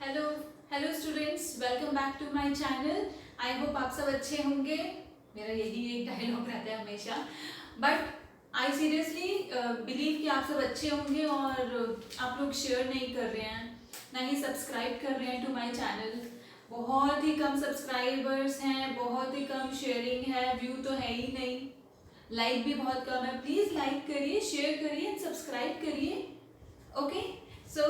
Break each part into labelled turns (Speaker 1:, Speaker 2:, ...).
Speaker 1: Hello hello students, welcome back to my channel. I hope आप सब अच्छे होंगे। मेरा यही एक डायलॉग रहता है हमेशा, बट आई सीरियसली बिलीव कि आप सब अच्छे होंगे और आप लोग शेयर नहीं कर रहे हैं, ना ही सब्सक्राइब कर रहे हैं टू माय चैनल। बहुत ही कम सब्सक्राइबर्स हैं, बहुत ही कम शेयरिंग है, व्यू तो है ही नहीं, लाइक भी बहुत कम है। प्लीज़ लाइक करिए, शेयर करिए एंड सब्सक्राइब करिए। Okay, so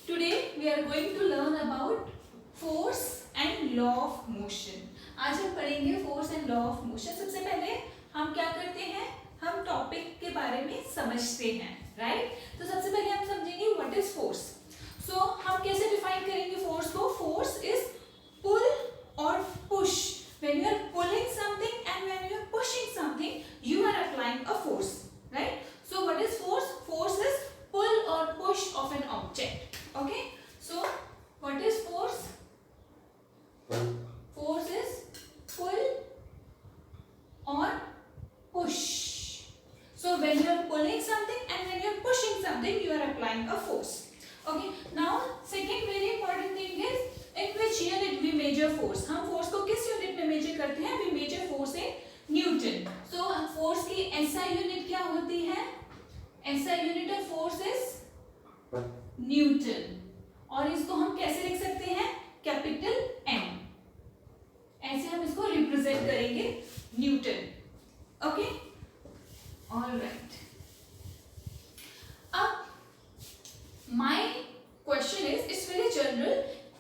Speaker 1: Today we are going to learn about force and law of motion. आज हम पढ़ेंगे force and law of motion। सबसे पहले हम क्या करते हैं, हम टॉपिक के बारे में समझते हैं, राइट? तो सबसे पहले हम समझेंगे व्हाट इज फोर्स। सो हम कैसे डिफाइन करेंगे फोर्स को। फोर्स इज पुल और push. When you are pulling something and when you are pushing something, you are applying a force, right? So what is force? Force is pull or push of an object. Okay, so what is force? Force is pull or push. So when you are pulling something and when you are pushing something, you are applying a force. Okay, now second very important thing is in which unit we measure force. हम force को किस unit में measure करते हैं? We measure force in Newton. So force की SI unit क्या होती है? SI unit of force is newton. और इसको हम कैसे लिख सकते हैं? Capital M. ऐसे हम इसको रिप्रेजेंट करेंगे, न्यूटन। Okay, alright. अब my question is, it's very general,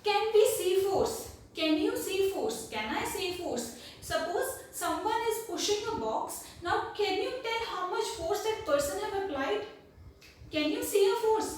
Speaker 1: can we see force? Can you see force? Can I see force? Suppose someone is pushing a box, now can you tell how much force that person have applied? Can you see a force?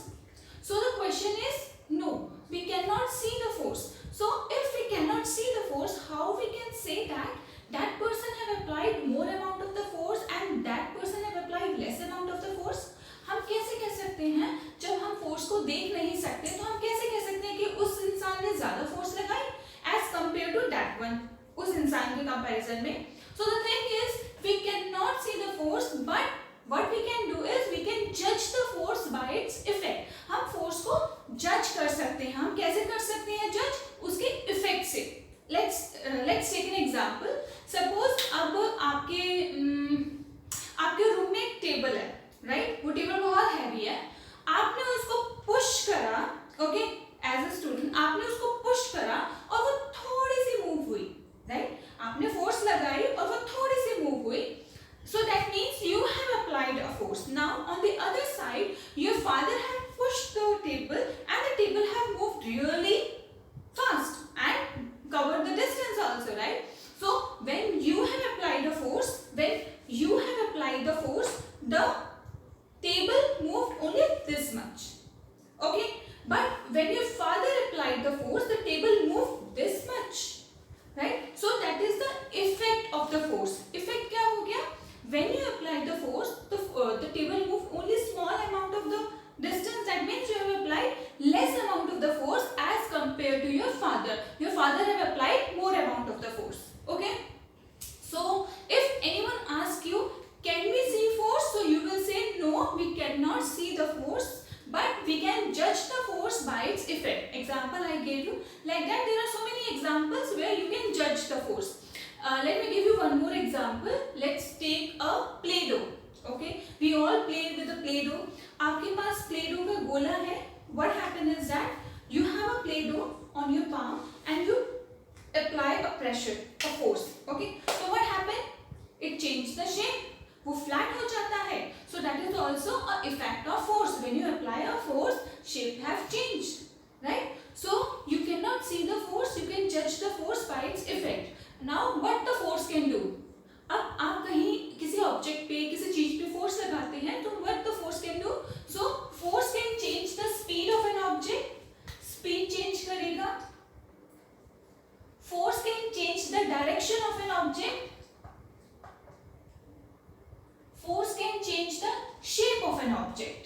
Speaker 1: So the question is, no, we cannot see the force. So if we cannot see the force, how we can say that that person have applied more amount of the force and that person have applied less amount of the force? हम कैसे कह सकते हैं? जब हम force को देख नहीं सकते तो हम कैसे कह सकते हैं कि उस इंसान ने ज्यादा फोर्स लगाई as compared to that one, उस इंसान के कंपैरिजन में। So the thing is, we cannot see the force, but what we can do is we can judge the force by its effect. हम फोर्स को जज कर सकते हैं। हम कैसे कर सकते हैं जज? उसके इफेक्ट से। Let's take an example. Suppose अब आपके रूम में एक टेबल है, राइट? वो टेबल बहुत हैवी है, आपने उसको पुश करा, ओके, एज अ स्टूडेंट आपने उसको पुश करा और वो थोड़ी सी मूव हुई, राइट? आपने फोर्स लगाई और वो थोड़ी सी मूव हुई। So that means you have applied a force. Now on the other side, your father had pushed the table and the table have moved really fast and covered the distance also, right? So when you have applied a force, the table moved only this much. Okay? But when your father applied the force, the table moved this much. Right? So that is the effect of the force. Effect क्या हो गया? When you apply the force, the table move only small amount of the distance. That means you have applied less amount of the force as compared to your father. Your father have applied more amount of the force. Okay? So if anyone asks you, can we see force? So you will say no, we cannot see the force, but we can judge the force by its effect. Example I gave you. Like that, there are so many examples where you can judge the force. Let me give you one more example. Let's take a Play-Doh. Okay, we all play with a Play-Doh. आपके पास Play-Doh का गोला है. What happens is that you have a Play-Doh on your palm and you apply a pressure, a force. Okay, so what happened? It changed the shape. वो flat हो जाता है. So that is also a effect of force. When you apply a force, shape have changed, right? So you cannot see the force. You can judge the force by its effect. Now what the force can do? अब आप कहीं किसी object पे, किसी चीज पे force लगाते हैं तो what the force can do? So force can change the speed of an object. Speed change करेगा. Force can change the direction of an object. Force can change the shape of an object.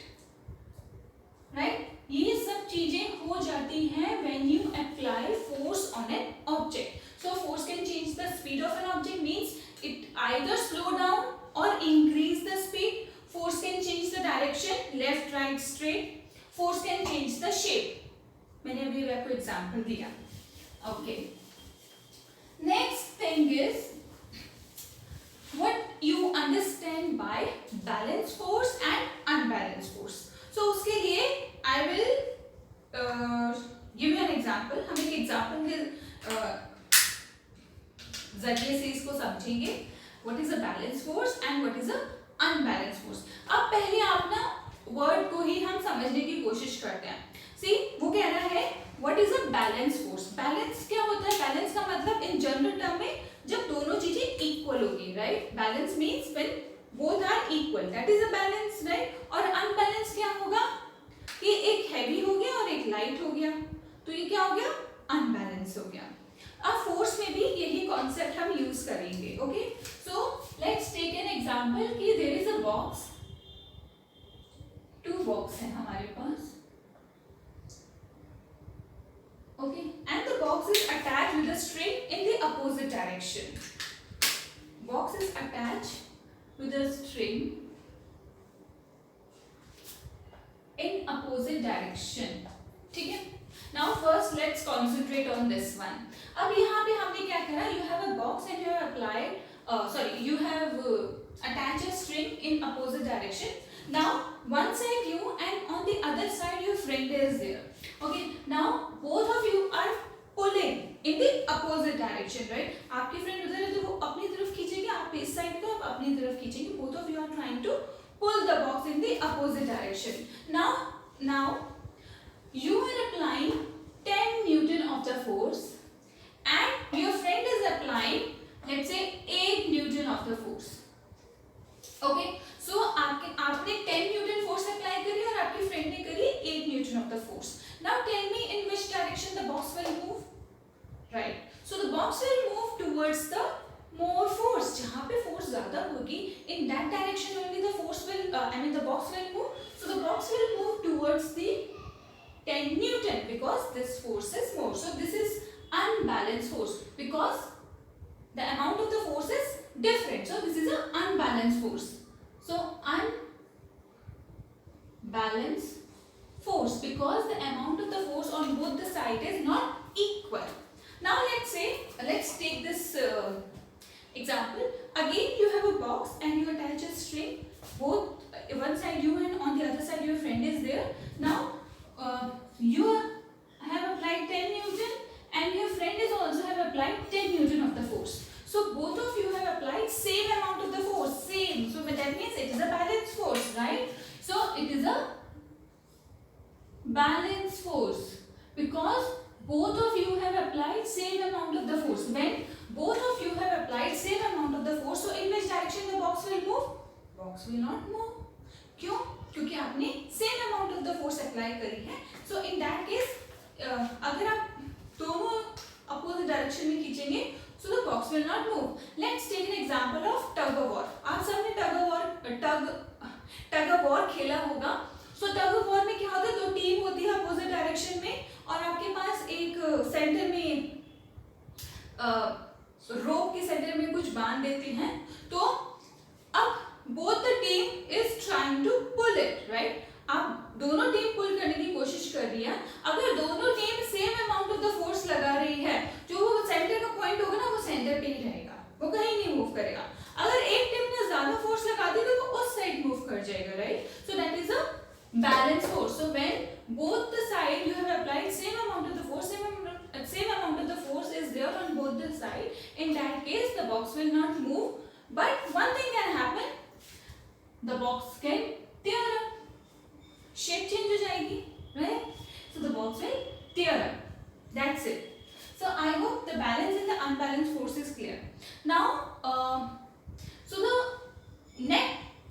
Speaker 1: Right? ये सब चीजें हो जाती हैं when you apply force on an object. So force can change the speed of an object, means it either slow down or increase the speed. Force can change the direction, left, right, straight. Force can change the shape. मैंने अभी आपको example दिया. Okay, next thing is what you understand by balance force and unbalanced force. So उसके लिए I will give you an example. हम एक example के जरिए से इसको समझेंगे. What is a balanced force and what is a unbalanced force. अब पहले आप ना वर्ड को ही हम समझने की कोशिश करते हैं. See, वो कह रहा है what is a balanced force. Balance क्या होता है? बैलेंस का मतलब इन जनरल टर्म में जब दोनों चीजें इक्वल होगी, right. Balance means when both are equal, that is a balance, right. और अनबैलेंस क्या होगा कि एक हैवी हो गया और एक लाइट हो गया, तो ये क्या हो गया? अनबैलेंस हो गया. अब फोर्स में भी यही कॉन्सेप्ट हम यूज करेंगे. Okay, so let's take an example कि there is a box, 2 box है हमारे पास. Okay, and the box is attached with a string in the opposite direction. Box is attached with a string in opposite direction. ठीक है. Now first let's concentrate on this one. अब यहाँ पे हमने क्या करा? You have a box and you have applied, you have attached a string in opposite direction. Now one side you and on the other side your friend is there. Okay, now both of you are pulling in the opposite direction, right? आपकी friend उधर है तो वो अपनी तरफ खींचेगी, आप इस side तो आप अपनी तरफ खींचेंगे. Both of you are trying to pull the box in the opposite direction. Now you are applying 10 Newton of the force and your friend is applying, let's say 8 Newton of the force. Okay, so आपने 10 Newton force apply करी और आपकी friend ने करी 8 Newton of the force. Now tell me in which direction the box will move, right? So the box will move towards the more force. जहाँ पे force ज़्यादा होगी, in that direction only the force will, the box will move. So the box will move towards the 10 Newton because this force is more. So this is unbalanced force because the amount of the force is different. So this is an unbalanced force. So unbalanced force because the amount of the force on both the side is not equal. Now let's take this example. Again you have a box and you attach a string, both one side you and on the other side your friend is there. Now you have applied 10 Newton and your friend is also have applied 10 Newton of the force. So both of you have applied same amount of the force, same. So that means it is a balanced force, right? So it is a balanced force because both of you have applied same amount of the force. When both of you have applied same amount of the force, so in which direction the box will move? Box will not move. क्यों? क्योंकि आपने same amount of the force apply करी है. So in that case, अगर आप दोनों opposite direction में खींचेंगे, so the box will not move. Let's take an example of tug of war. आप सबने tug of war खेला होगा. So tug of war में क्या होता है? 2 टीम होती है opposite direction में और आपके पास एक सेंटर में रोप के सेंटर में कुछ बांध देते हैं. तो अब both the team is trying to pull it, right? आप दोनों टीम पुल करने की कोशिश कर रही है. अगर दोनों team same amount of the force लगा रही है, जो वो सेंटर का पॉइंट होगा ना, वो सेंटर पे ही रहेगा, वो कहीं नहीं मूव करेगा. अगर एक टीम ने ज्यादा फोर्स लगा दी तो वो उस साइड मूव कर जाएगा, right? So that is a balance force. So when both the side you have applied same amount of the force, same amount of the force is there on both the side, in that case the box will not move, but one thing can happen, the box can tear up, shape change हो जाएगी, right? So the box will tear up. That's it. So I hope the balance and the unbalanced force is clear. Now so the net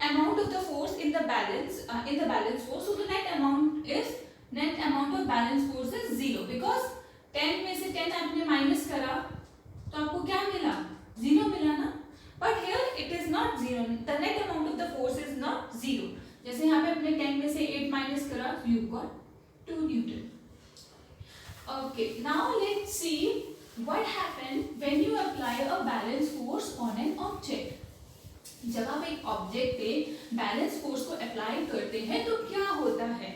Speaker 1: amount of the force in the balance force, so the net amount of balance force is 0 because 10 में से 10 आपने minus करा तो आपको क्या मिला? 0 मिला ना. But here it is not 0. The net amount of the force is not 0. जैसे यहाँ पे अपने 10 में से 8 माइनस करा, you got 2 Newton. Okay, now let's see what happens when you apply a balance force on an object. जब आप एक ऑब्जेक्ट पे बैलेंस फोर्स को अप्लाई करते हैं तो क्या होता है?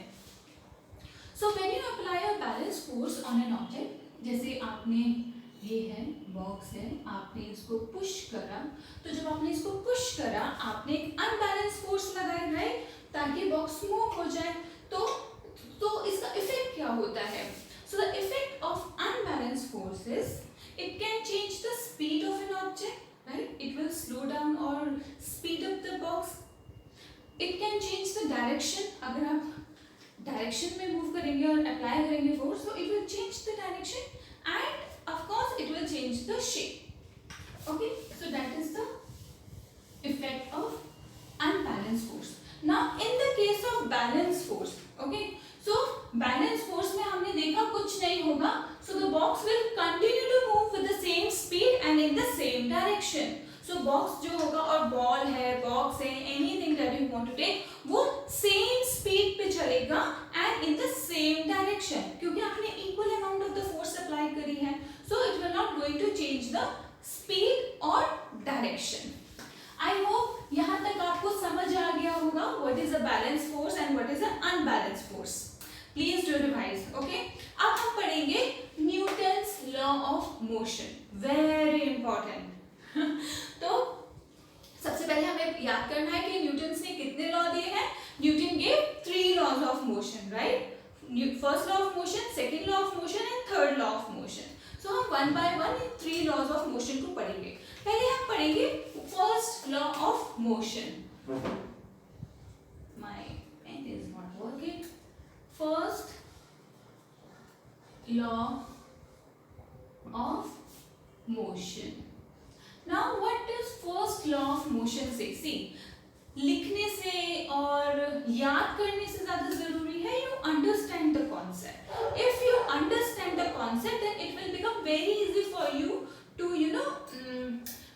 Speaker 1: So when you apply a balance balance force on an object, जैसे आपने ये है बॉक्स है, आपने इसको पुश करा, तो जब आपने इसको पुश करा आपने एक अनबैलेंस फोर्स लगाया, राइट, ताकि बॉक्स मूव हो जाए। तो इसका इफेक्ट क्या होता है? So the effect of unbalance force is it can change the speed of an object, right, it will slow down और speed up the box. It can change the direction, अगर आप डायरेक्शन में move करेंगे और apply करेंगे force, so it will change the direction and of course it will change the shape. Okay, so that is the effect of unbalanced force. Now in the case of balanced force, okay, so balanced force में हमने देखा कुछ नहीं होगा, so the box will continue to move with the same speed and in the same direction. So box जो होगा और ball है, box है, anything that you want to take, वो same speed पे चलेगा and in the same direction, क्योंकि आपने equal amount of the force apply करी है, so it will not going to change the speed or direction. I hope यहाँ तक आपको समझ आ गया होगा what is a balanced force and what is an unbalanced force. Please do revise, okay? अब हम पढ़ेंगे Newton's law of motion, very important. तो सबसे पहले हमें याद करना है कि न्यूटन ने कितने लॉ दिए हैं। Newton gave 3 laws of motion, right, first law of motion, second law of motion and third law of motion. So हम वन बाय वन इन 3 लॉज ऑफ मोशन को पढ़ेंगे। पहले हम पढ़ेंगे first law of motion. My pen is not working. First law of motion. Now what does first law of motion say? See, लिखने से और याद करने से ज़्यादा ज़रूरी है you understand the concept. If you understand the concept, then it will become very easy for you to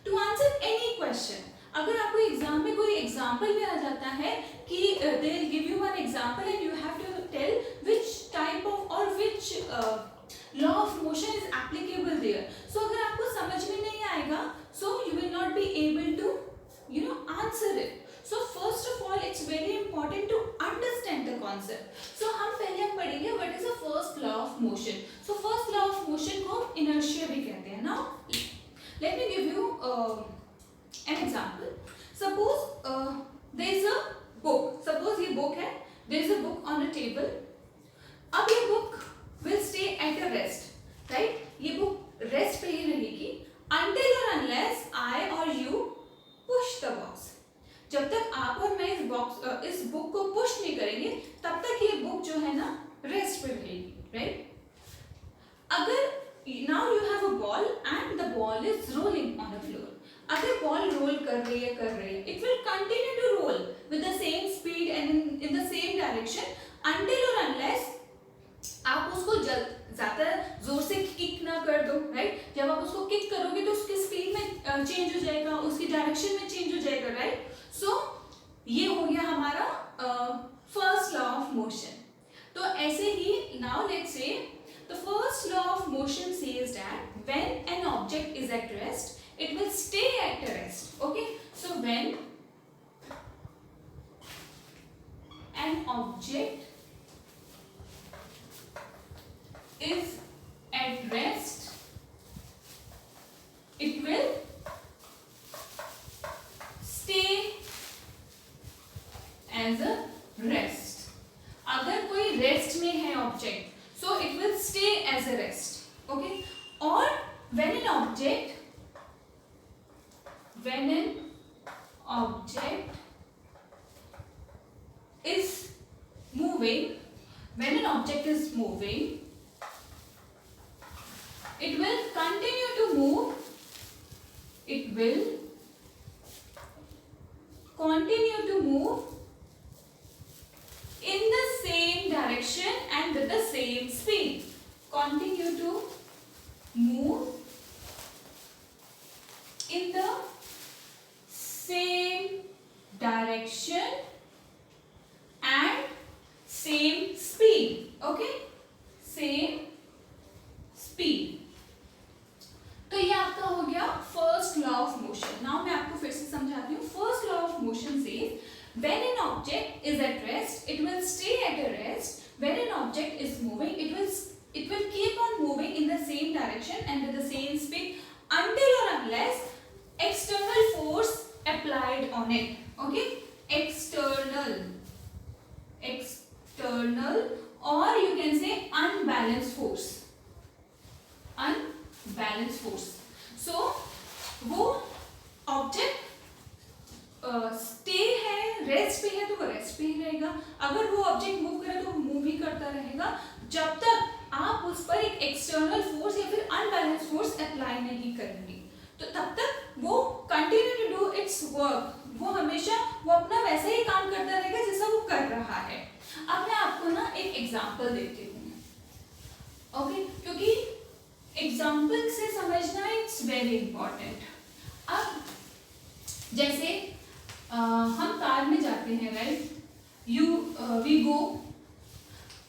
Speaker 1: to answer any question. अगर आपको एग्जाम में कोई एग्जाम्पल भी आ जाता है कि they will give you one example and you have to tell which type of or which law of motion is applicable there. So अगर आपको समझ में नहीं आएगा, so you will not be able to answer it. So first of all it's very important to understand the concept. So हम पहले पढ़ेंगे what is the first law of motion. So first law of motion को हम inertia भी कहते हैं. Now let me give you an example. Suppose there is a book. Suppose ये book है, there is a book on a table. अब ये book will stay at a rest, right? ये book rest पे ही रहेगी until or unless I or you push the box. जब तक आप और मैं इस बुक को पुश नहीं करेंगे तब तक ये बुक जो है ना रेस्ट पे रहेगी, राइट? अगर now you have a ball and the ball is rolling on the floor. अगर बॉल रोल कर रही है, it will continue to roll with the same speed and in the same direction until or unless आप उसको ज्यादा जोर से kick ना कर दो, राइट? जब आप उसको किक करोगे तो उसकी स्पीड में चेंज हो जाएगा, उसकी डायरेक्शन में चेंज हो जाएगा, राइट? सो ये हो गया हमारा फर्स्ट लॉ ऑफ मोशन. तो ऐसे ही now let's say the first law of motion says that when an object is at rest it will stay at rest. Okay, so when an object is at rest, it will stay as a rest. अगर कोई rest में है object, so it will stay as a rest, okay? और when an object is moving, it will continue to move. It will continue to move in the same direction and with the same speed. Continue to move in the same direction and same speed. Okay? Same speed. तो ये आपका हो गया first law of motion. Now मैं आपको फिर से समझाती हूँ. First law of motion says when an object is at rest it will stay at a rest. When an object is moving it will it will keep on moving in the same direction and with the same speed until or unless external force applied on it. Okay, external or you can say unbalanced force. So वो object stay है, rest पे है तो वो rest पे ही रहेगा, अगर वो ऑब्जेक्ट मूव करे तो वो मूव ही करता रहेगा जब तक आप उस पर एक एक्सटर्नल फोर्स या फिर अनबैलेंस फोर्स अप्लाई नहीं करेंगे, तो तब तक वो continue to do its work, वो हमेशा वो अपना वैसा ही काम करता रहेगा जैसा वो कर रहा है। अब मैं आपको ना एक एग्जांपल देती हूँ, ओके, क्योंकि एग्जांपल से समझना इट्स वेरी इंपॉर्टेंट। अब जैसे हम कार में जाते हैं, right, we go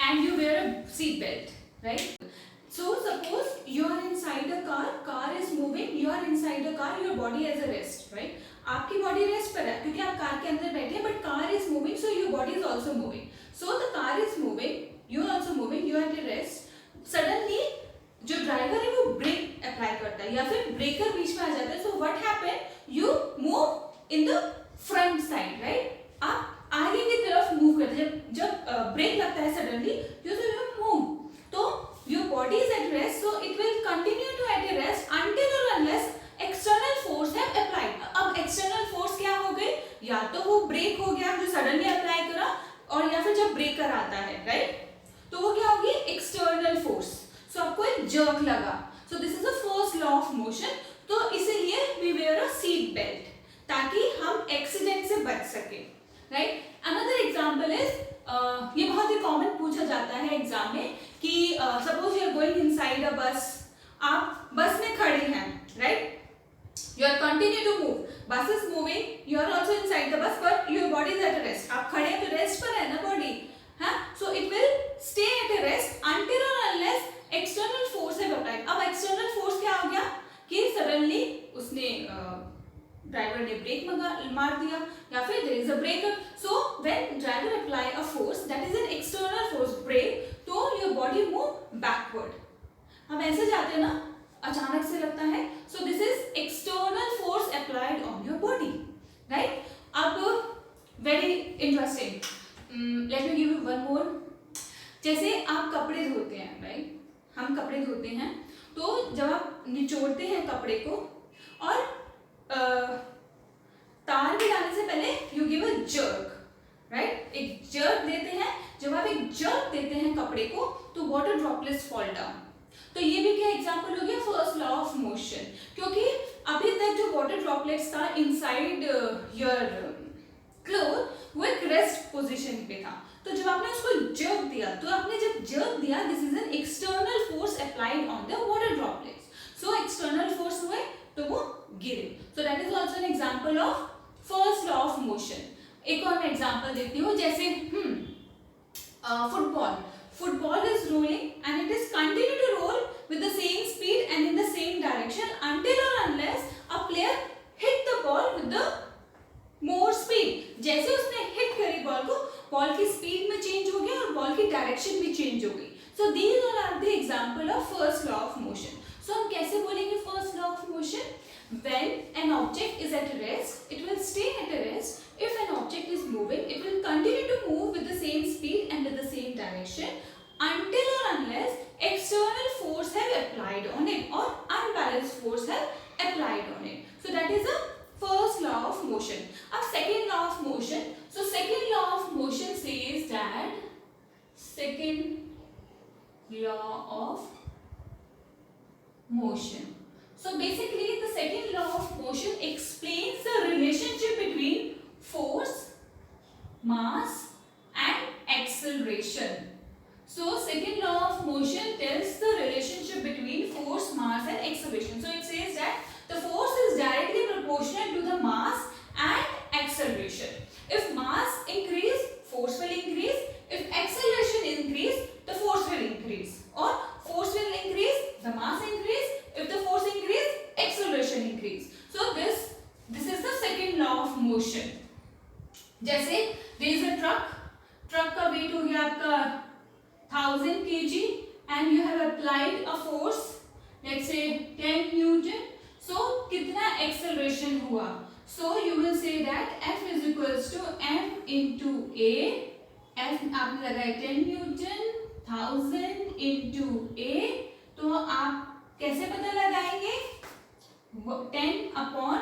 Speaker 1: and you wear a seat belt, right. So suppose you are inside a car is moving, you are inside a car, your body has a rest, right? आपकी body rest पर है क्योंकि आप car के अंदर बैठे हैं, but car is moving, so your body is also moving, so the car is moving, you are also moving, you are at rest. Suddenly जो ड्राइवर है वो ब्रेक अप्लाई करता है या फिर ब्रेकर बीच में आ जाता है, so what happen, you move in the front side, right, आप आगे की तरफ मूव करते हैं। जब ब्रेक लगता है सडनली, यू मूव, तो your body is at rest, so it will continue to at a rest until or unless external force have applied। अब external force क्या हो गई, या तो वो ब्रेक हो गया जो सडनली अप्लाई करा, और या फिर जब ब्रेकर आता है, राइट, तो वो क्या होगी, एक्सटर्नल फोर्स। सो आपको एक जर्क लगा, so this is the first law of motion. तो इसीलिए we wear a seat belt ताकि हम एक्सीडेंट से बच सके, राइट। अनदर एग्जांपल इज, ये बहुत ही कॉमन पूछा जाता है एग्जाम में कि suppose you are going inside a bus, आप बस में खड़े हैं, right, you are continue to move, bus is moving, you are also inside the bus but your body is at rest, आप खड़े हैं तो रेस्ट पर है ना बॉडी, हाँ, so it will stay at a rest until or unless external force है applied. अब एक्सटर्नल फोर्स क्या हो गया कि सडनली उसने ड्राइवर ने ब्रेक मार दिया या फिर there is a breaker, so when driver apply a force that is an external force brake, तो योर बॉडी मूव बैकवर्ड। हम ऐसे जाते हैं ना, अचानक से लगता है, so this is external force applied on your body, right. अब very interesting, let me give you one more. जैसे आप कपड़े धोते हैं, राइट, हम कपड़े धोते हैं, तो जब आप निचोड़ते हैं कपड़े को और तार में डालने से पहले you give a jerk, right, एक जर्क देते हैं। जब आप एक जर्क देते हैं कपड़े को तो वाटर ड्रॉपलेट्स फॉल डाउन। तो ये भी क्या एग्जांपल हो गया फर्स्ट लॉ ऑफ मोशन, क्योंकि अभी तक जो वाटर ड्रॉपलेट्स था इनसाइड योर क्लोथ वो एक रेस्ट पोजीशन पे था, तो जब आपने उसको जर्क दिया, तो आपने जब जर्क दिया, this is an external force applied on the water droplets, so external force हुए तो वो गिरे, so that is also an example of first law of motion. एक और मैं एग्जाम्पल देती हूँ, जैसे football is rolling and it is continue to roll with the same speed and in the same direction until or unless a player hit the ball with the more speed। जैसे उसने hit करी ball को, ball की speed में change हो गया और ball की डायरेक्शन भी चेंज हो गई। So these all are the example of first law of motion. So हम कैसे बोलेंगे first law of motion? When an object is at rest, it will stay at rest. If an object is moving, it will continue to move with the same speed and with the same direction until or unless external force have applied on it or unbalanced force have applied on it. So that is the first law of motion. Now second law of motion. So second law of motion says that second law of motion. So basically the second law of motion explains the relationship between force, mass and acceleration. So second law of motion tells the relationship between force, mass and acceleration. So it says that the force is directly proportional to the mass and acceleration. If mass increase, force will increase. If acceleration increase, the force will increase. Or force will increase, the mass increase. If the force increase, acceleration increase. So this is the second law of motion. जैसे there is a truck का weight हो गया आपका 1000 kg and you have applied a force, let's say 10 Newton. So कितना acceleration हुआ? So you will say that F is equals to M into A. F आपने लगाया 10 Newton, 1000 into A. तो आप कैसे पता लगाएंगे? 10 upon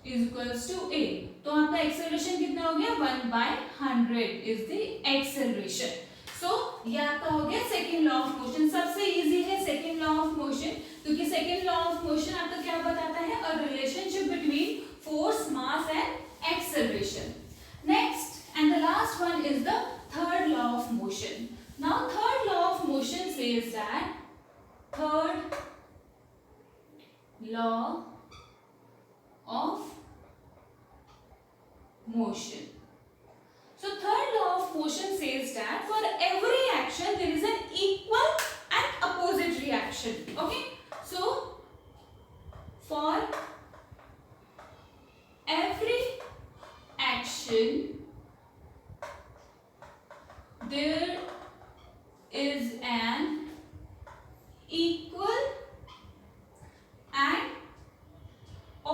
Speaker 1: is equals to A. तो आपका एक्सेलरेशन कितना हो गया? 1/100 is the acceleration. So ये आपका हो गया सेकेंड लॉ ऑफ मोशन. सबसे इजी है सेकेंड लॉ ऑफ मोशन, क्योंकि सेकेंड लॉ ऑफ मोशन आपका क्या बताता है? A relationship between force, mass and acceleration. Next and the last one is the third law of motion. Now third law of motion says that third law of motion. So third law of motion says that for every action there is an equal and opposite reaction. Okay, so for every action there is an equal and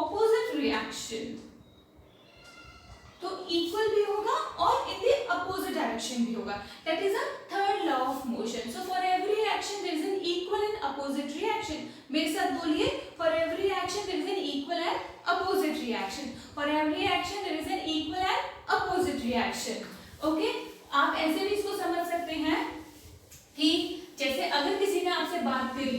Speaker 1: opposite reaction. तो equal भी होगा और in the opposite direction भी होगा. That is a third law of motion. So for every action there is an equal and opposite reaction. मेरे साथ बोलिए, for every action there is an equal and opposite reaction. For every action there is an equal and opposite reaction. Okay? आप ऐसे भी इसको समझ सकते हैं कि जैसे अगर किसी ने आपसे बात करी,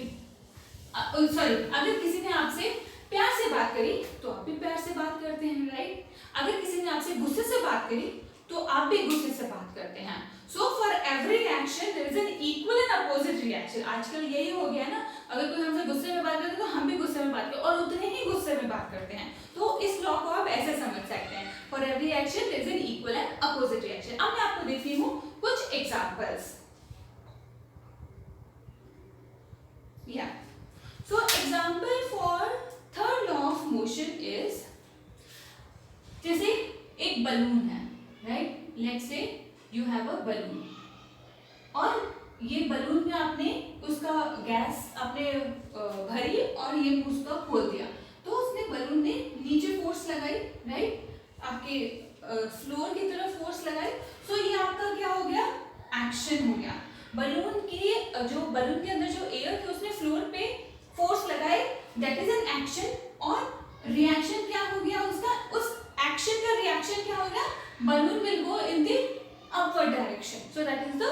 Speaker 1: अगर किसी ने आपसे प्यार से बात करी तो आप भी प्यार से बात करते हैं, राइट? अगर किसी ने आपसे गुस्से से बात करी तो आप भी गुस्से से बात करते हैं. So for every action there is an equal and opposite reaction. आजकल यही हो गया ना, अगर कोई हमसे गुस्से में बात करते हैं तो हम भी गुस्से में बात करते हैं और उतने ही गुस्से में बात करते हैं. तो इस लॉ को आप ऐसे समझ सकते हैं, for every action there is an equal and opposite reaction. अब मैं आपको देती हूँ कुछ एग्जाम्पल्स. या so example for third law of motion is, जैसे एक बलून है, right? Let's say you have a balloon और ये बलून में आपने उसका गैस आपने भरी और ये उसका खोल दिया, तो उसने बलून ने नीचे फोर्स लगाई, राइट? आपके फ्लोर की तरफ फोर्स लगाई. सो ये आपका क्या हो गया? एक्शन हो गया. बलून के अंदर जो एयर थे उसने फ्लोर पे फोर्स लगाई, दैट इज एन एक्शन. और रिएक्शन क्या हो गया उसका? उस एक्शन का रिएक्शन क्या हो गया? Balloon will go in the upward direction. So that is the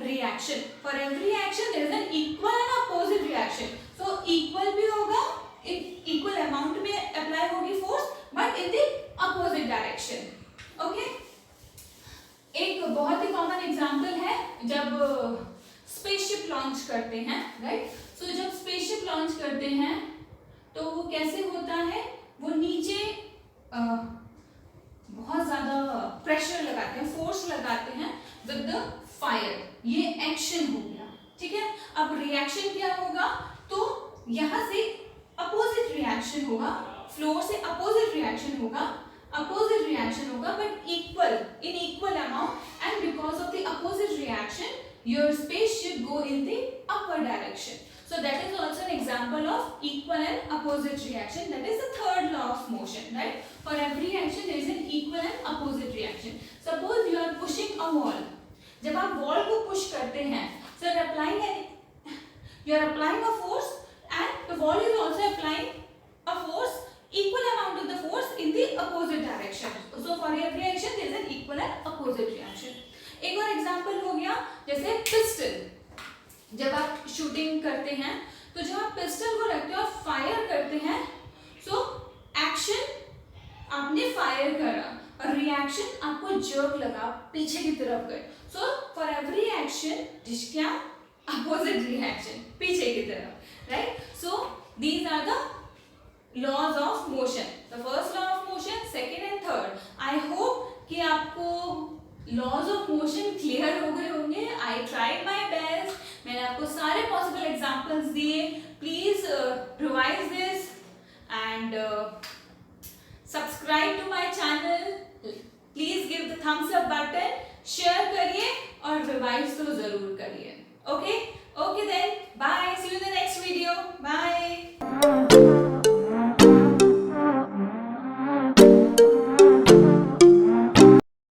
Speaker 1: reaction. For every action there is an equal and opposite reaction. So equal भी होगा, इक्वल अमाउंट में अप्लाई होगी force, but in the opposite direction. Okay, एक बहुत ही common example है जब spaceship launch करते हैं, राइट? सो जब स्पेसशिप लॉन्च करते हैं तो वो कैसे होता है? वो नीचे बहुत ज्यादा प्रेशर लगाते हैं, फोर्स लगाते हैं विद द फायर. ये एक्शन हो गया, ठीक है? अब रिएक्शन क्या होगा? तो यहां से अपोजिट रिएक्शन होगा, फ्लोर से अपोजिट रिएक्शन होगा, but equal, in equal amount, and because of the opposite reaction your spaceship go in the upward direction. So that is also an example of equal and opposite reaction. That is the third law of motion, right? For every action there is an equal and opposite reaction. Suppose you are pushing a wall. जब आप wall को push करते हैं, so you are applying a force, and the wall is also applying a force, equal amount of the force in the opposite direction. So for every action there is an equal and opposite reaction. एक और example हो गया जैसे pistol. जब आप shooting करते हैं तो जब आप पिस्टल को रखते हो और फायर करते हैं, सो एक्शन आपने फायर करा और रिएक्शन आपको जर्क लगा, पीछे की तरफ गए. सो फॉर एवरी एक्शन जिसका अपोजिट रिएक्शन पीछे की तरफ, right? So these are the laws of motion, the first law of motion, second and third. I hope कि आपको लॉज ऑफ मोशन क्लियर हो गए होंगे. I tried my best. मैंने आपको सारे पॉसिबल एग्जांपल्स दिए. Please revise this and subscribe to my channel. Please give the thumbs up button, share करिए और रिवाइज तो जरूर करिए. Okay,